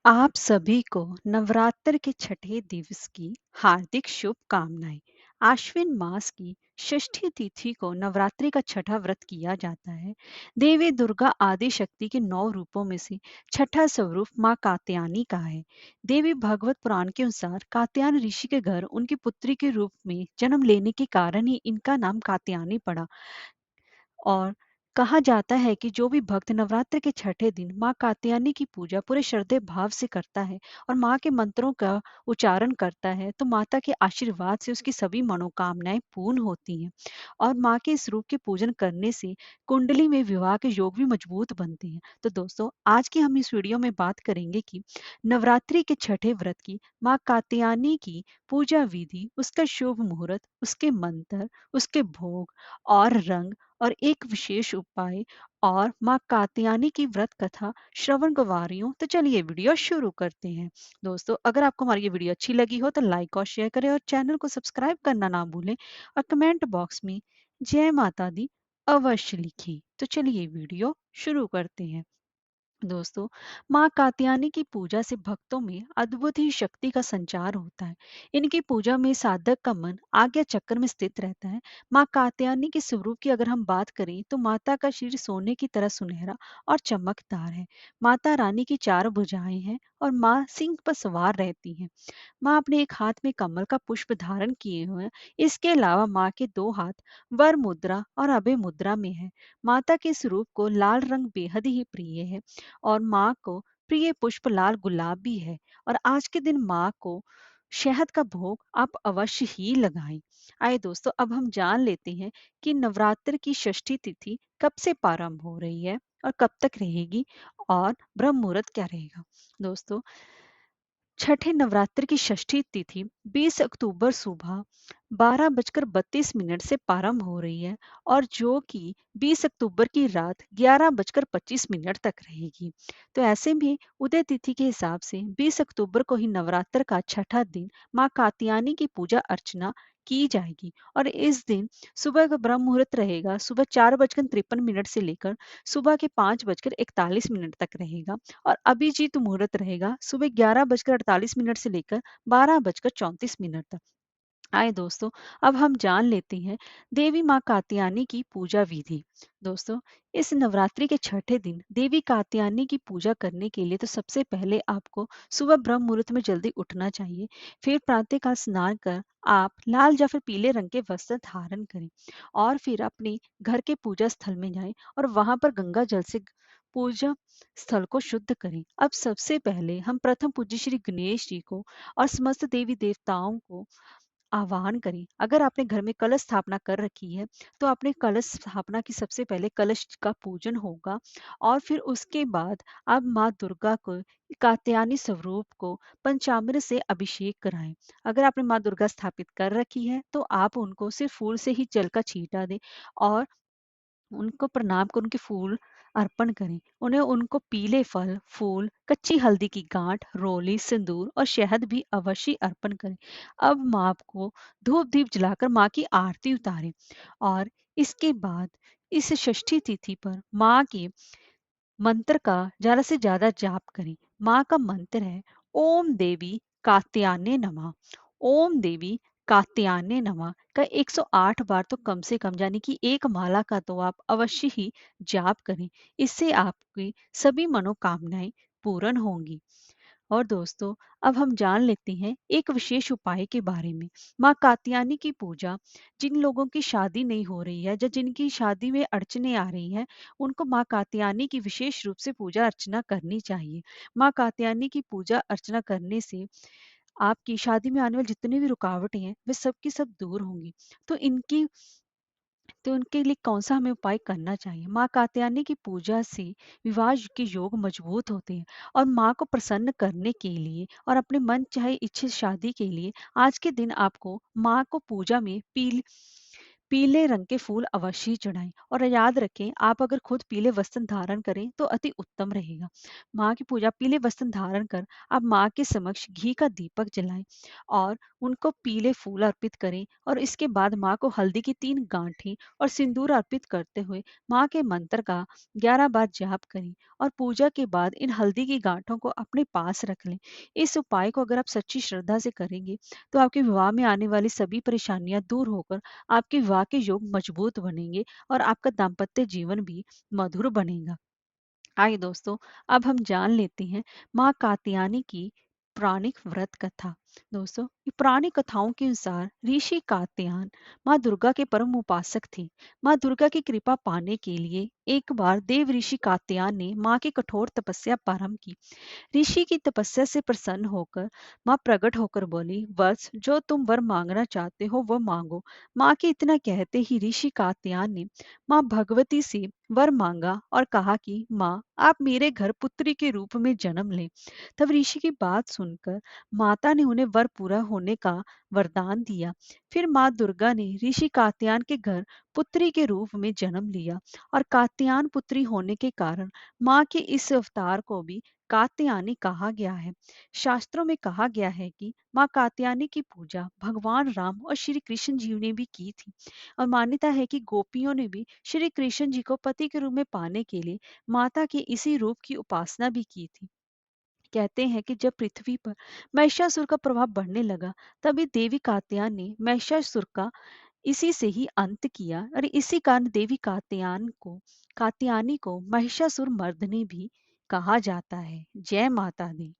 आप सभी को नवरात्र के छठे दिवस की हार्दिक शुभकामनाएं। आश्विन मास की षष्ठी तिथि को नवरात्रि का छठा व्रत किया जाता है। देवी दुर्गा आदि शक्ति के 9 रूपों में से छठा स्वरूप मां कात्यायनी का है। देवी भागवत पुराण के अनुसार कात्यायन ऋषि के घर उनकी पुत्री के रूप में जन्म लेने के कारण ही इनका नाम कात्यायनी पड़ा। और कहा जाता है कि जो भी भक्त नवरात्र के छठे दिन माँ कात्यायनी की पूजा पूरे श्रद्धे भाव से करता है और माँ के मंत्रों का उच्चारण करता है तो माता के आशीर्वाद से उसकी सभी मनोकामनाएं पूर्ण होती हैं। और माँ के इस रूप के पूजन करने से कुंडली में विवाह के योग भी मजबूत बनते हैं। तो दोस्तों, आज की हम इस वीडियो में बात करेंगे कि नवरात्रि के छठे व्रत की माँ कात्यायनी की पूजा विधि, उसका शुभ मुहूर्त, उसके मंत्र, उसके भोग और रंग और एक विशेष उपाय और माँ कात्यायनी की व्रत कथा श्रवण गवारियों। तो चलिए वीडियो शुरू करते हैं। दोस्तों, अगर आपको हमारी ये वीडियो अच्छी लगी हो तो लाइक और शेयर करें और चैनल को सब्सक्राइब करना ना भूलें और कमेंट बॉक्स में जय माता दी अवश्य लिखें। तो चलिए वीडियो शुरू करते हैं। दोस्तों, माँ कात्यायनी की पूजा से भक्तों में अद्भुत ही शक्ति का संचार होता है। इनकी पूजा में साधक का मन आज्ञा चक्र में स्थित रहता है। माँ कात्यायनी के स्वरूप की अगर हम बात करें तो माता का शरीर सोने की तरह सुनहरा और चमकदार है। माता रानी की 4 भुजाएं हैं और माँ सिंह पर सवार रहती हैं। माँ अपने एक हाथ में कमल का पुष्प धारण किए हुए हैं। इसके अलावा माँ के 2 हाथ वर मुद्रा और अभय मुद्रा में है। माता के स्वरूप को लाल रंग बेहद ही प्रिय है और माँ को प्रिय पुष्प लाल गुलाब भी है। और आज के दिन माँ को शहद का भोग आप अवश्य ही लगाएं। आइए दोस्तों, अब हम जान लेते हैं कि नवरात्र की षष्ठी तिथि कब से प्रारंभ हो रही है और कब तक रहेगी और ब्रह्म मुहूर्त क्या रहेगा। दोस्तों, छठे नवरात्र की षष्ठी तिथि 20 अक्टूबर सुबह 12:32 से प्रारंभ हो रही है और जो कि 20 अक्टूबर की रात 11:25 तक रहेगी। तो ऐसे में उदय तिथि के हिसाब से 20 अक्टूबर को ही नवरात्र का छठा दिन माँ कात्यायनी की पूजा अर्चना की जाएगी। और इस दिन सुबह का ब्रह्म मुहूर्त रहेगा सुबह 4:53 से लेकर सुबह के 5:41 तक रहेगा। और अभिजीत मुहूर्त रहेगा सुबह 11:48 से लेकर 12:34 तक। आए दोस्तों, अब हम जान लेते हैं देवी माँ कात्यायनी की पूजा विधि। दोस्तों, इस नवरात्रि के छठे दिन देवी कात्यायनी की पूजा करने के लिए तो सबसे पहले आपको सुबह ब्रह्म मुहूर्त में जल्दी उठना चाहिए। फिर प्रातःकाल स्नान कर आप लाल या फिर पीले रंग के वस्त्र धारण करें और फिर अपने घर के पूजा स्थल में जाएं और वहां पर गंगा जल से पूजा स्थल को शुद्ध करें। अब सबसे पहले हम प्रथम पूज्य श्री गणेश जी को और समस्त देवी देवताओं को आह्वान करें। अगर आपने घर में कलश स्थापना कर रखी है तो अपने कलश स्थापना की सबसे पहले कलश का पूजन होगा और फिर उसके बाद आप माँ दुर्गा को कात्यायनी स्वरूप को पंचामृत से अभिषेक कराएं। अगर आपने माँ दुर्गा स्थापित कर रखी है तो आप उनको सिर्फ फूल से ही जल का छींटा दें और उनको प्रणाम कर उनके फूल अर्पण करें। उन्हें उनको पीले फल, फूल, कच्ची हल्दी की गांठ, रोली, सिंदूर और शहद भी अवश्य अर्पण करें। अब माँ को धूप दीप जलाकर माँ की आरती उतारें और इसके बाद इस षष्ठी तिथि पर माँ के मंत्र का ज्यादा से ज्यादा जाप करें। माँ का मंत्र है ओम देवी कात्यायने नमः। ओम देवी कात्यायने नमः का 108 बार तो कम से कम, यानी कि एक माला का तो आप अवश्य ही जाप करें। इससे आपकी सभी मनोकामनाएं पूर्ण होंगी। और दोस्तों, अब हम जान लेते हैं एक विशेष उपाय के बारे में। माँ कात्यायनी की पूजा जिन लोगों की शादी नहीं हो रही है या जिनकी शादी में अड़चने आ रही हैं, उनको माँ कात्यायनी की विशेष रूप से पूजा अर्चना करनी चाहिए। माँ कात्यायनी की पूजा अर्चना करने से आपकी शादी में आने वाली जितनी भी रुकावटें हैं वे सब की सब दूर होंगी। तो इनकी तो उनके लिए कौन सा हमें उपाय करना चाहिए। माँ कात्यायनी की पूजा से विवाह के योग मजबूत होते हैं। और माँ को प्रसन्न करने के लिए और अपने मन चाहे इच्छित शादी के लिए आज के दिन आपको माँ को पूजा में पीले रंग के फूल अवश्य चढ़ाएं और याद रखें आप अगर खुद पीले वस्त्र धारण करें तो अति उत्तम रहेगा। माँ की पूजा पीले वस्त्र धारण कर आप माँ के समक्ष घी का दीपक जलाएं और उनको पीले फूल अर्पित करें और इसके बाद माँ को हल्दी की 3 गांठें और सिंदूर अर्पित करते हुए माँ के मंत्र का 11 बार जाप करें और पूजा के बाद इन हल्दी की गांठों को अपने पास रख लें। इस उपाय को अगर आप सच्ची श्रद्धा से करेंगे तो आपके विवाह में आने वाली सभी परेशानियां दूर होकर आपके विवाह के योग मजबूत बनेंगे और आपका दाम्पत्य जीवन भी मधुर बनेगा। आइए दोस्तों, अब हम जान लेते हैं माँ कात्यायनी की पौराणिक व्रत कथा। दोस्तों, ये पौराणिक कथाओं के अनुसार ऋषि कात्यायन माँ दुर्गा के परम उपासक थे। माँ दुर्गा की कृपा पाने के लिए एक बार देव ऋषि कात्यायन ने माँ की कठोर तपस्या प्रारंभ की। ऋषि की तपस्या से प्रसन्न होकर माँ प्रकट होकर बोली, वत्स, जो तुम वर मांगना चाहते हो वो मांगो। माँ के इतना कहते ही ऋषि कात्यायन ने माँ भगवती से वर मांगा और कहा कि माँ, आप मेरे घर पुत्री के रूप में जन्म लें। तब ऋषि की बात सुनकर माता ने उन्हें वर पूरा होने का वरदान दिया। फिर माँ दुर्गा ने ऋषि कात्यायन के घर पुत्री के रूप में जन्म लिया और कात्यायन पुत्री होने के कारण माँ के इस अवतार को भी कात्यायनी कहा गया है। शास्त्रों में कहा गया है कि माँ कात्यायनी की पूजा भगवान राम और श्री कृष्ण जी ने भी की थी और मान्यता है कि गोपियों ने भी श्री कृष्ण जी को पति के रूप में पाने के लिए माता के इसी रूप की उपासना भी की थी। कहते हैं कि जब पृथ्वी पर महिषासुर का प्रभाव बढ़ने लगा तभी देवी कात्यायन ने महिषासुर का इसी से ही अंत किया और इसी कारण देवी कात्यायनी को महिषासुर मर्दनी भी कहा जाता है। जय माता दी।